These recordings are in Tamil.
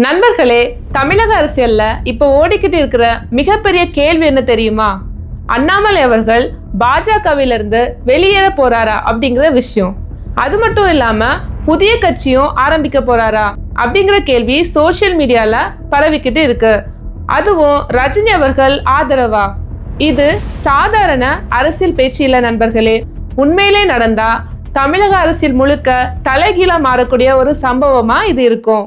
நண்பர்களே, தமிழக அரசியல்ல இப்ப ஓடிக்கிட்டு இருக்கிற மிகப்பெரிய கேள்வி என்ன தெரியுமா? அண்ணாமலை அவர்கள் பாஜகவிலிருந்து வெளியேற போறாரா அப்படிங்கிற விஷயம். அது மட்டும் இல்லாம புதிய கட்சியும் ஆரம்பிக்க போறாரா அப்படிங்கிற கேள்வி சோசியல் மீடியால பரவிக்கிட்டு இருக்கு. அதுவும் ரஜினி அவர்கள் ஆதரவா? இது சாதாரண அரசியல் பேச்சு இல்ல நண்பர்களே. உண்மையிலே நடந்தா தமிழக அரசியல் முழுக்க தலைகீழா மாறக்கூடிய ஒரு சம்பவமா இது இருக்கும்.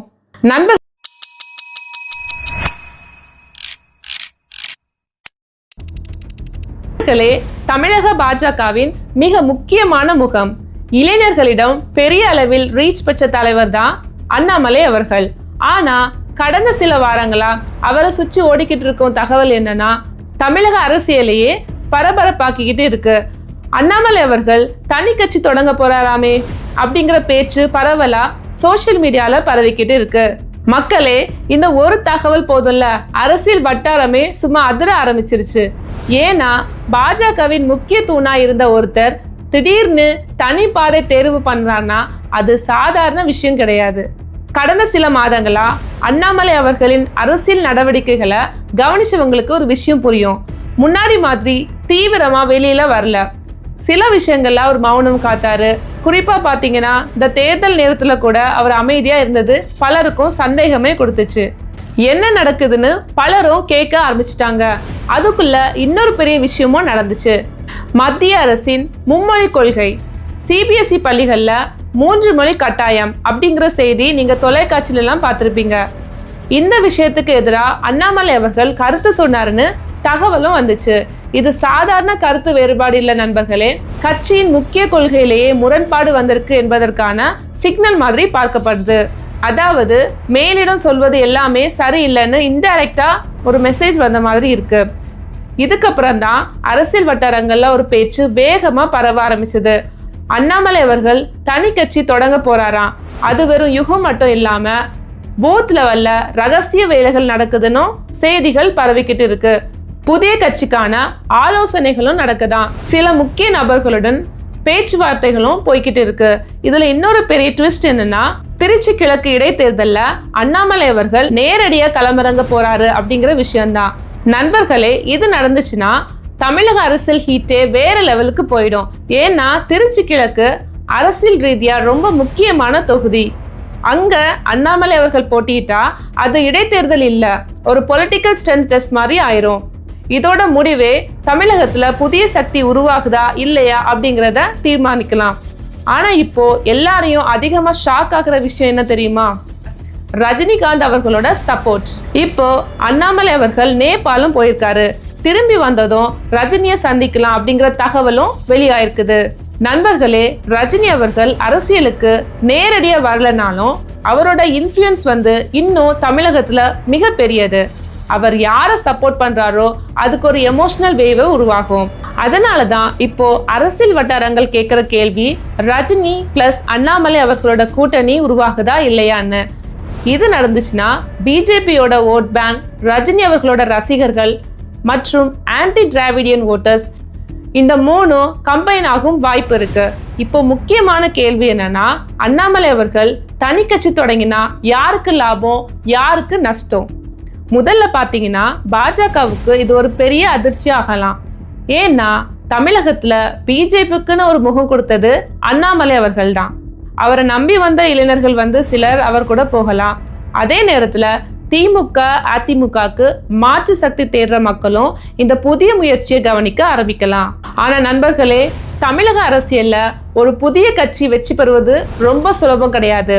தமிழக பாஜகவின் மிக முக்கியமான முகம், இளைஞர்களிடம் பெரிய அளவில் ரீச் பெற்ற தலைவர் தான் அண்ணாமலை அவர்கள். ஆனா கடந்த சில வாரங்களா அவரை சுற்றி ஓடிக்கிட்டு இருக்கும் தகவல் என்னன்னா, தமிழக அரசியலையே பரபரப்பாக்கிக்கிட்டு இருக்கு. அண்ணாமலை அவர்கள் தனி கட்சி தொடங்க போறாராமே அப்படிங்கிற பேச்சு பரவலா சோசியல் மீடியால பரவிக்கிட்டு இருக்கு. மக்களே, இந்த ஒரு தகவல் போதும்ல, அரசியல் வட்டாரமே சும்மா அதிர ஆரம்பிச்சிருச்சு. ஏன்னா பாஜகவின் முக்கிய தூணா இருந்த ஒருத்தர் திடீர்னு தனி பாதை தேர்வு பண்றான்னா அது சாதாரண விஷயம் கிடையாது. கடந்த சில மாதங்களா அண்ணாமலை அவர்களின் அரசியல் நடவடிக்கைகளை கவனிச்சவங்களுக்கு ஒரு விஷயம் புரியும். முன்னாடி மாதிரி தீவிரமா வெளியில வரல. சில விஷயங்கள்ல அவர் மௌனம் காத்தாரு. குறிப்பா பாத்தீங்கன்னா இந்த தேர்தல் நேரத்துல கூட அவர் அமைதியா இருந்தது பலருக்கும் சந்தேகமே கொடுத்துச்சு. என்ன நடக்குதுன்னு பலரும் கேட்க ஆரம்பிச்சிட்டாங்க. அதுக்குள்ள இன்னொரு பெரிய விஷயமும் நடந்துச்சு. மத்திய அரசின் மும்மொழி கொள்கை, சிபிஎஸ்இ பள்ளிகள்ல 3 மொழி கட்டாயம் அப்படிங்கிற செய்தி நீங்க தொலைக்காட்சியில எல்லாம் பார்த்திருப்பீங்க. இந்த விஷயத்துக்கு எதிராக அண்ணாமலை அவர்கள் கருத்து சொன்னாருன்னு தகவலும் வந்துச்சு. இது சாதாரண கருத்து வேறுபாடு இல்ல நண்பர்களே, கட்சியின் முக்கிய கொள்கையிலேயே முரண்பாடு வந்திருக்கு என்பதற்கான சிக்னல் மாதிரி பார்க்கப்படுது. அதாவது மேலிடம் சொல்வது எல்லாமே சரியில்லைன்னு இன்டைரக்டா ஒரு மெசேஜ் வந்த மாதிரி இருக்கு. இதுக்கப்புறம் தான் அரசியல் வட்டாரங்கள்ல ஒரு பேச்சு வேகமா பரவ ஆரம்பிச்சது. அண்ணாமலை அவர்கள் தனி கட்சி தொடங்க போறாராம். அது வெறும் யுகம் மட்டும் இல்லாம பூத் லெவல்ல ரகசிய வேலைகள் நடக்குதுன்னு செய்திகள் பரவிக்கிட்டு இருக்கு. புதிய கட்சிக்கான ஆலோசனைகளும் நடக்குதான். சில முக்கிய நபர்களுடன் பேச்சுவார்த்தைகளும் போய்கிட்டு இருக்கு. இதுல இன்னொரு பெரிய ட்விஸ்ட் என்னன்னா, திருச்சி கிழக்கு இடைத்தேர்தல்ல அண்ணாமலை அவர்கள் நேரடியா களமிறங்க போறாரு அப்படிங்கிற விஷயம்தான். நண்பர்களே, இது நடந்துச்சுன்னா தமிழக அரசியல் ஹீட்டே வேற லெவலுக்கு போயிடும். ஏன்னா திருச்சி கிழக்கு அரசியல் ரீதியா ரொம்ப முக்கியமான தொகுதி. அங்க அண்ணாமலை அவர்கள் போட்டியிட்டா அது இடைத்தேர்தல் இல்ல, ஒரு பொலிட்டிக்கல் ஸ்ட்ரென்த் டெஸ்ட் மாதிரி ஆயிரும். இதோட முடிவே தமிழகத்துல புதிய சக்தி உருவாகுதா இல்லையா அப்படிங்கிறத தீர்மானிக்கலாம். ஆனா இப்போ எல்லாரையும் அதிகமா ஷாக் ஆகுற விஷயம் என்ன தெரியுமா? ரஜினிகாந்த் அவர்களோட சப்போர்ட். இப்போ அண்ணாமலை அவர்கள் நேபாளம் போயிருக்காரு. திரும்பி வந்ததும் ரஜினியை சந்திக்கலாம் அப்படிங்கிற தகவலும் வெளியாயிருக்குது. நண்பர்களே, ரஜினி அவர்கள் அரசியலுக்கு நேரடியா வரலனாலும் அவரோட இன்ஃப்ளூயன்ஸ் இன்னும் தமிழகத்துல மிக பெரியது. அவர் யாரை சப்போர்ட் பண்றாரோ அதுக்கு ஒரு எமோஷனல் வேவ் உருவாகும். அதனாலதான் இப்போ அரசியல் வட்டாரங்கள் கேட்கிற கேள்வி, ரஜினி பிளஸ் அண்ணாமலை அவர்களோட கூட்டணி உருவாகுதா இல்லையான்னு. இது நடந்துச்சுன்னா பிஜேபியோட ஓட் பேங்க், ரஜினி அவர்களோட ரசிகர்கள் மற்றும் ஆன்டி டிராவிடியன் ஓட்டர்ஸ், இந்த 3 கம்பைன் ஆகும் வாய்ப்பு இருக்கு. இப்போ முக்கியமான கேள்வி என்னன்னா, அண்ணாமலை அவர்கள் தனி கட்சி தொடங்கினா யாருக்கு லாபம், யாருக்கு நஷ்டம்? முதல்ல பாத்தீங்கன்னா பாஜகவுக்கு இது ஒரு பெரிய அதிர்ச்சி ஆகலாம். ஏன்னா தமிழகத்துல பிஜேபிக்குன்னு ஒரு முகம் கொடுத்தது அண்ணாமலை அவர்கள் தான். அவரை நம்பி வந்த இளைஞர்கள் சிலர் அவர் கூட போகலாம். அதே நேரத்துல திமுக, அதிமுகக்கு மாற்று சக்தி தேடுற மக்களும் இந்த புதிய முயற்சியை கவனிக்க ஆரம்பிக்கலாம். ஆனா நண்பர்களே, தமிழக அரசியல்ல ஒரு புதிய கட்சி வெற்றி பெறுவது ரொம்ப சுலபம் கிடையாது.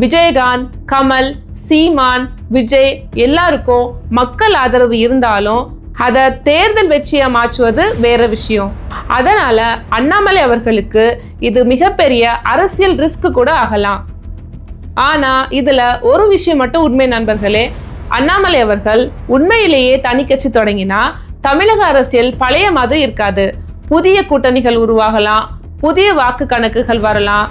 விஜயகாந்த், கமல், சீமான், விஜய் எல்லாருக்கும் மக்கள் ஆதரவு இருந்தாலும் அதை தேர்தல் வெற்றியா மாற்றுவது வேற விஷயம். அதனால அண்ணாமலை அவர்களுக்கு இது மிகப்பெரிய அரசியல் ரிஸ்க் கூட ஆகலாம். ஆனா இதுல ஒரு விஷயம் மட்டும் உண்மை நண்பர்களே, அண்ணாமலை அவர்கள் உண்மையிலேயே தனி கட்சி தொடங்கினா தமிழக அரசியல் பழைய மாதிரி இருக்காது. புதிய கூட்டணிகள் உருவாகலாம், புதிய வாக்கு கணக்குகள் வரலாம்,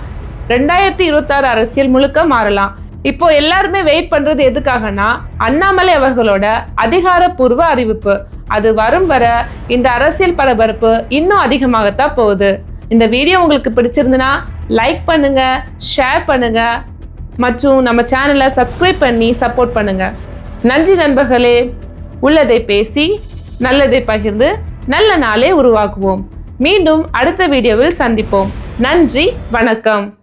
2026 அரசியல் முழுக்க மாறலாம். இப்போ எல்லாருமே வெயிட் பண்றது எதுக்காகனா, அண்ணாமலை அவர்களோட அதிகாரப்பூர்வ அறிவிப்பு. அது வரும் வர இந்த அரசியல் பரபரப்பு இன்னும் அதிகமாகத்தான் போகுது. இந்த வீடியோ உங்களுக்கு பிடிச்சிருந்துன்னா லைக் பண்ணுங்க, ஷேர் பண்ணுங்க, மற்றும் நம்ம சேனலை சப்ஸ்கிரைப் பண்ணி சப்போர்ட் பண்ணுங்க. நன்றி நண்பர்களே. உள்ளதை பேசி நல்லதை பகிர்ந்து நல்ல நாளை உருவாக்குவோம். மீண்டும் அடுத்த வீடியோவில் சந்திப்போம். நன்றி, வணக்கம்.